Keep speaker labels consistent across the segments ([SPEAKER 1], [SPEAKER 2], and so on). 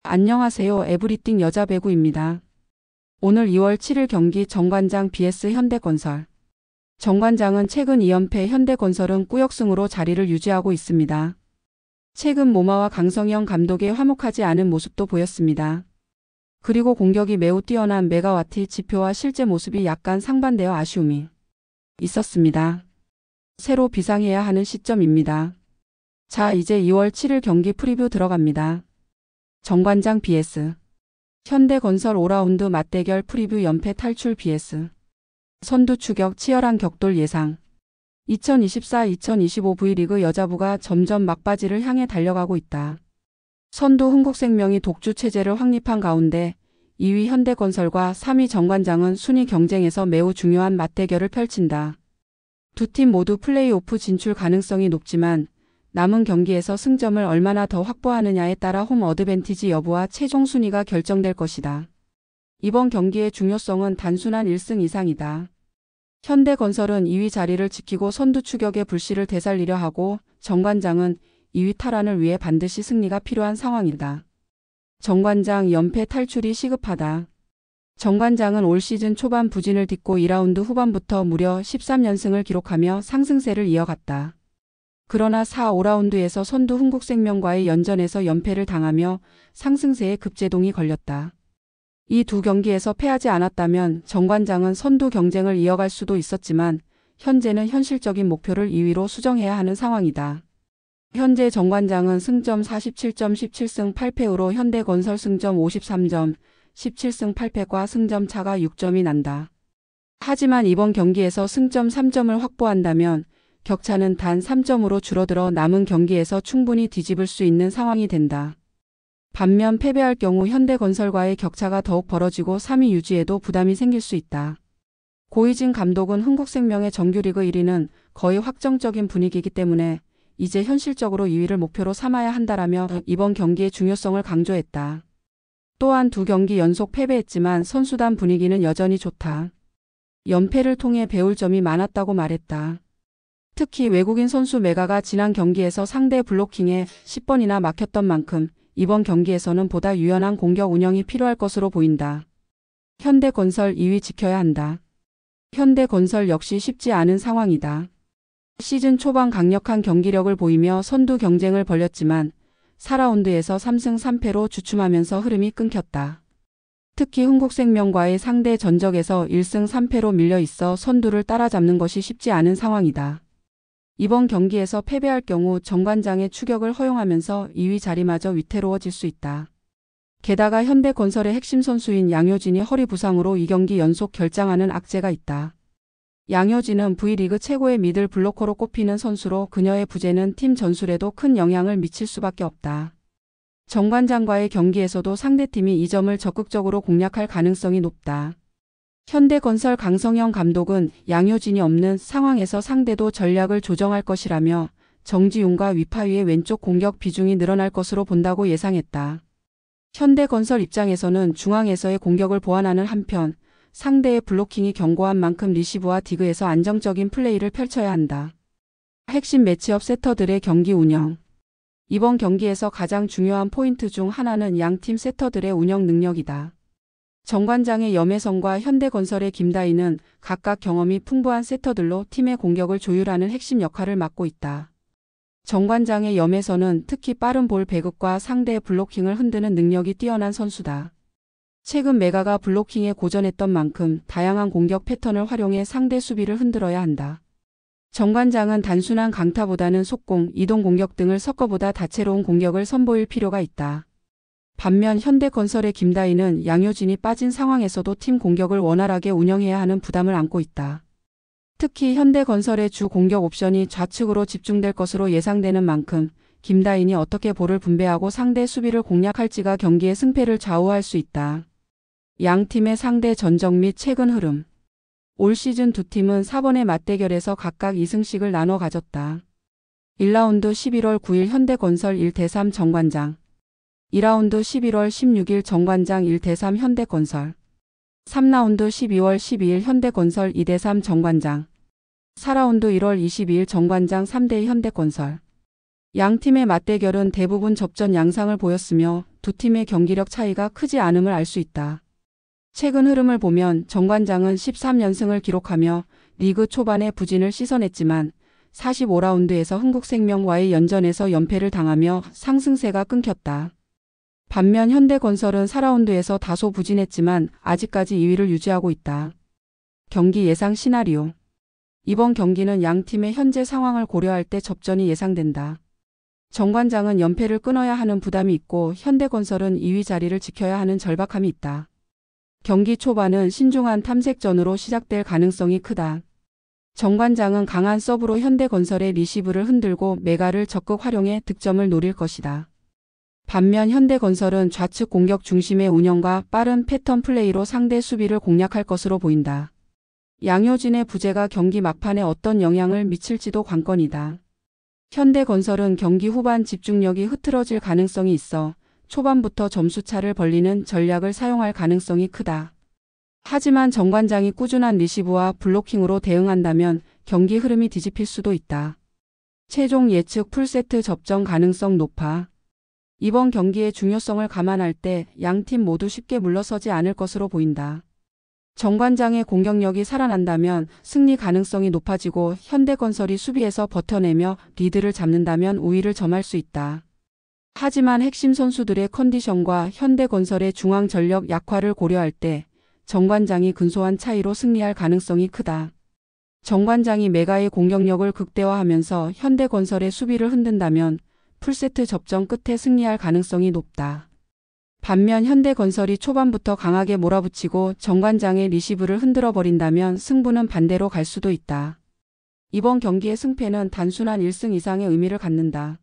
[SPEAKER 1] 안녕하세요. 에브리띵 여자배구입니다. 오늘 2월 7일 경기 정관장 vs 현대건설. 정관장은 최근 2연패, 현대건설은 꾸역승으로 자리를 유지하고 있습니다. 최근 모마와 강성영 감독의 화목하지 않은 모습도 보였습니다. 그리고 공격이 매우 뛰어난 메가와티 지표와 실제 모습이 약간 상반되어 아쉬움이 있었습니다. 새로 비상해야 하는 시점입니다. 자, 이제 2월 7일 경기 프리뷰 들어갑니다. 정관장 vs 현대건설 5라운드 맞대결 프리뷰. 연패 탈출 vs 선두 추격 치열한 격돌 예상. 2024-2025 V리그 여자부가 점점 막바지를 향해 달려가고 있다. 선두 흥국생명이 독주 체제를 확립한 가운데 2위 현대건설과 3위 정관장은 순위 경쟁에서 매우 중요한 맞대결을 펼친다. 두 팀 모두 플레이오프 진출 가능성이 높지만 남은 경기에서 승점을 얼마나 더 확보하느냐에 따라 홈 어드밴티지 여부와 최종 순위가 결정될 것이다. 이번 경기의 중요성은 단순한 1승 이상이다. 현대건설은 2위 자리를 지키고 선두 추격의 불씨를 되살리려 하고 정관장은 2위 탈환을 위해 반드시 승리가 필요한 상황이다. 정관장 연패 탈출이 시급하다. 정관장은 올 시즌 초반 부진을 딛고 2라운드 후반부터 무려 13연승을 기록하며 상승세를 이어갔다. 그러나 4, 5라운드에서 선두 흥국생명과의 연전에서 연패를 당하며 상승세에 급제동이 걸렸다. 이 두 경기에서 패하지 않았다면 정관장은 선두 경쟁을 이어갈 수도 있었지만 현재는 현실적인 목표를 2위로 수정해야 하는 상황이다. 현재 정관장은 승점 47점 17승 8패로 현대건설 승점 53점 17승 8패과 승점 차가 6점이 난다. 하지만 이번 경기에서 승점 3점을 확보한다면 격차는 단 3점으로 줄어들어 남은 경기에서 충분히 뒤집을 수 있는 상황이 된다. 반면 패배할 경우 현대건설과의 격차가 더욱 벌어지고 3위 유지에도 부담이 생길 수 있다. 고이진 감독은 흥국생명의 정규리그 1위는 거의 확정적인 분위기이기 때문에 이제 현실적으로 2위를 목표로 삼아야 한다라며 이번 경기의 중요성을 강조했다. 또한 두 경기 연속 패배했지만 선수단 분위기는 여전히 좋다. 연패를 통해 배울 점이 많았다고 말했다. 특히 외국인 선수 메가가 지난 경기에서 상대 블로킹에 10번이나 막혔던 만큼 이번 경기에서는 보다 유연한 공격 운영이 필요할 것으로 보인다. 현대건설 2위 지켜야 한다. 현대건설 역시 쉽지 않은 상황이다. 시즌 초반 강력한 경기력을 보이며 선두 경쟁을 벌였지만 4라운드에서 3승 3패로 주춤하면서 흐름이 끊겼다. 특히 흥국생명과의 상대 전적에서 1승 3패로 밀려 있어 선두를 따라잡는 것이 쉽지 않은 상황이다. 이번 경기에서 패배할 경우 정관장의 추격을 허용하면서 2위 자리마저 위태로워질 수 있다. 게다가 현대건설의 핵심 선수인 양효진이 허리 부상으로 2경기 연속 결장하는 악재가 있다. 양효진은 V리그 최고의 미들 블로커로 꼽히는 선수로 그녀의 부재는 팀 전술에도 큰 영향을 미칠 수밖에 없다. 정관장과의 경기에서도 상대팀이 이 점을 적극적으로 공략할 가능성이 높다. 현대건설 강성영 감독은 양효진이 없는 상황에서 상대도 전략을 조정할 것이라며 정지용과 위파위의 왼쪽 공격 비중이 늘어날 것으로 본다고 예상했다. 현대건설 입장에서는 중앙에서의 공격을 보완하는 한편 상대의 블로킹이 견고한 만큼 리시브와 디그에서 안정적인 플레이를 펼쳐야 한다. 핵심 매치업 세터들의 경기 운영. 이번 경기에서 가장 중요한 포인트 중 하나는 양팀 세터들의 운영 능력이다. 정관장의 염혜성과 현대건설의 김다희는 각각 경험이 풍부한 세터들로 팀의 공격을 조율하는 핵심 역할을 맡고 있다. 정관장의 염혜선은 특히 빠른 볼 배급과 상대의 블로킹을 흔드는 능력이 뛰어난 선수다. 최근 메가가 블로킹에 고전했던 만큼 다양한 공격 패턴을 활용해 상대 수비를 흔들어야 한다. 정관장은 단순한 강타보다는 속공, 이동 공격 등을 섞어보다 다채로운 공격을 선보일 필요가 있다. 반면 현대건설의 김다희는 양효진이 빠진 상황에서도 팀 공격을 원활하게 운영해야 하는 부담을 안고 있다. 특히 현대건설의 주 공격 옵션이 좌측으로 집중될 것으로 예상되는 만큼 김다희이 어떻게 볼을 분배하고 상대 수비를 공략할지가 경기의 승패를 좌우할 수 있다. 양 팀의 상대 전적 및 최근 흐름. 올 시즌 두 팀은 4번의 맞대결에서 각각 2승씩을 나눠 가졌다. 1라운드 11월 9일 현대건설 1대3 정관장. 2라운드 11월 16일 정관장 1대3 현대건설. 3라운드 12월 12일 현대건설 2대3 정관장. 4라운드 1월 22일 정관장 3대2 현대건설. 양 팀의 맞대결은 대부분 접전 양상을 보였으며 두 팀의 경기력 차이가 크지 않음을 알 수 있다. 최근 흐름을 보면 정관장은 13연승을 기록하며 리그 초반에 부진을 씻어냈지만 45라운드에서 흥국생명과의 연전에서 연패를 당하며 상승세가 끊겼다. 반면 현대건설은 4라운드에서 다소 부진했지만 아직까지 2위를 유지하고 있다. 경기 예상 시나리오. 이번 경기는 양 팀의 현재 상황을 고려할 때 접전이 예상된다. 정관장은 연패를 끊어야 하는 부담이 있고 현대건설은 2위 자리를 지켜야 하는 절박함이 있다. 경기 초반은 신중한 탐색전으로 시작될 가능성이 크다. 정관장은 강한 서브로 현대건설의 리시브를 흔들고 메가를 적극 활용해 득점을 노릴 것이다. 반면 현대건설은 좌측 공격 중심의 운영과 빠른 패턴 플레이로 상대 수비를 공략할 것으로 보인다. 양효진의 부재가 경기 막판에 어떤 영향을 미칠지도 관건이다. 현대건설은 경기 후반 집중력이 흐트러질 가능성이 있어 초반부터 점수차를 벌리는 전략을 사용할 가능성이 크다. 하지만 정관장이 꾸준한 리시브와 블로킹으로 대응한다면 경기 흐름이 뒤집힐 수도 있다. 최종 예측 풀세트 접전 가능성 높아. 이번 경기의 중요성을 감안할 때 양팀 모두 쉽게 물러서지 않을 것으로 보인다. 정관장의 공격력이 살아난다면 승리 가능성이 높아지고 현대건설이 수비에서 버텨내며 리드를 잡는다면 우위를 점할 수 있다. 하지만 핵심 선수들의 컨디션과 현대건설의 중앙 전력 약화를 고려할 때 정관장이 근소한 차이로 승리할 가능성이 크다. 정관장이 메가의 공격력을 극대화하면서 현대건설의 수비를 흔든다면 풀세트 접전 끝에 승리할 가능성이 높다. 반면 현대건설이 초반부터 강하게 몰아붙이고 정관장의 리시브를 흔들어 버린다면 승부는 반대로 갈 수도 있다. 이번 경기의 승패는 단순한 1승 이상의 의미를 갖는다.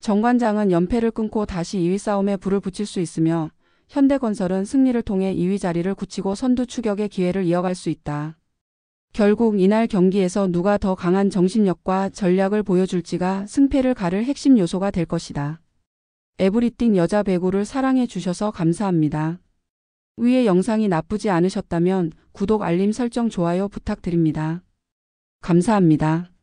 [SPEAKER 1] 정관장은 연패를 끊고 다시 2위 싸움에 불을 붙일 수 있으며 현대건설은 승리를 통해 2위 자리를 굳히고 선두 추격의 기회를 이어갈 수 있다. 결국 이날 경기에서 누가 더 강한 정신력과 전략을 보여줄지가 승패를 가를 핵심 요소가 될 것이다. 에브리띵 여자 배구를 사랑해 주셔서 감사합니다. 위의 영상이 나쁘지 않으셨다면 구독, 알림 설정, 좋아요 부탁드립니다. 감사합니다.